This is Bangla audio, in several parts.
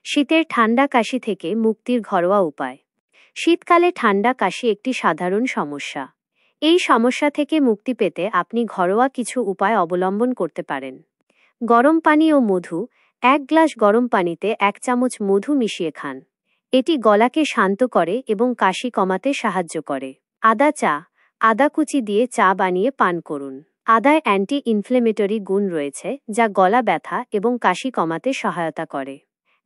শীতের ঠান্ডা কাশি থেকে মুক্তির ঘরোয়া উপায়। শীতকালে ঠান্ডা কাশি একটি সাধারণ সমস্যা। এই সমস্যা থেকে মুক্তি পেতে আপনি ঘরোয়া কিছু উপায় অবলম্বন করতে পারেন। গরম পানি ও মধু। 1 গ্লাস গরম পানিতে 1 চামচ মধু মিশিয়ে খান। এটি গলাকে শান্ত করে এবং কাশি কমাতে সাহায্য করে। আদা চা। আদা কুচি দিয়ে চা বানিয়ে পান করুন। আদায় অ্যান্টি ইনফ্লেমেটরি গুণ রয়েছে যা গলা ব্যথা এবং কাশি কমাতে সহায়তা করে।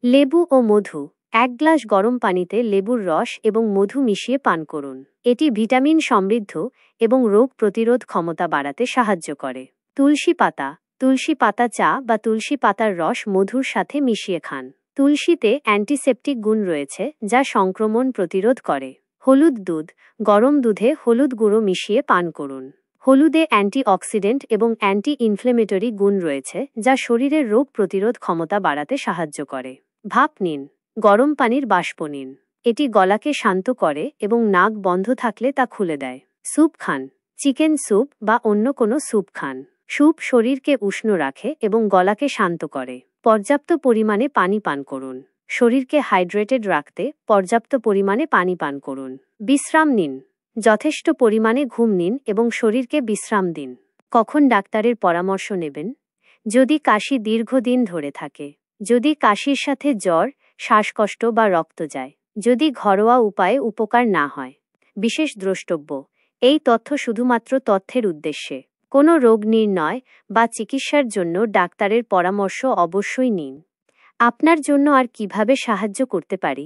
লেবু ও মধু। 1 গ্লাস গরম পানিতে লেবুর রস এবং মধু মিশিয়ে পান করুন। এটি ভিটামিন সমৃদ্ধ এবং রোগ প্রতিরোধ ক্ষমতা বাড়াতে সাহায্য করে। তুলসী পাতা। তুলসী পাতা চা বা তুলসী পাতার রস মধুর সাথে মিশিয়ে খান। তুলসীতে অ্যান্টিসেপটিক গুণ রয়েছে যা সংক্রমণ প্রতিরোধ করে। হলুদ দুধ। গরম দুধে হলুদ গুঁড়ো মিশিয়ে পান করুন। হলুদে অ্যান্টিঅক্সিডেন্ট এবং অ্যান্টি ইনফ্লেমেটরি গুণ রয়েছে যা শরীরের রোগ প্রতিরোধ ক্ষমতা বাড়াতে সাহায্য করে। ভাপ নিন। গরম পানির বাষ্প নিন। এটি গলাকে শান্ত করে এবং নাক বন্ধ থাকলে তা খুলে দেয়। স্যুপ খান। চিকেন স্যুপ বা অন্য কোনো স্যুপ খান। স্যুপ শরীরকে উষ্ণ রাখে এবং গলাকে শান্ত করে। পর্যাপ্ত পরিমাণে পানি পান করুন। শরীরকে হাইড্রেটেড রাখতে পর্যাপ্ত পরিমাণে পানি পান করুন। বিশ্রাম নিন। যথেষ্ট পরিমাণে ঘুম নিন এবং শরীরকে বিশ্রাম দিন। কখন ডাক্তারের পরামর্শ নেবেন? যদি কাশি দীর্ঘদিন ধরে থাকে, যদি কাশির সাথে জ্বর, শ্বাসকষ্ট বা রক্ত যায়, যদি ঘরোয়া উপায়ে উপকার না হয়। বিশেষ দ্রষ্টব্য: এই তথ্য শুধুমাত্র তথ্যের উদ্দেশ্যে। কোনো রোগ নির্ণয় বা চিকিৎসার জন্য ডাক্তারের পরামর্শ অবশ্যই নিন। আপনার জন্য আর কিভাবে সাহায্য করতে পারি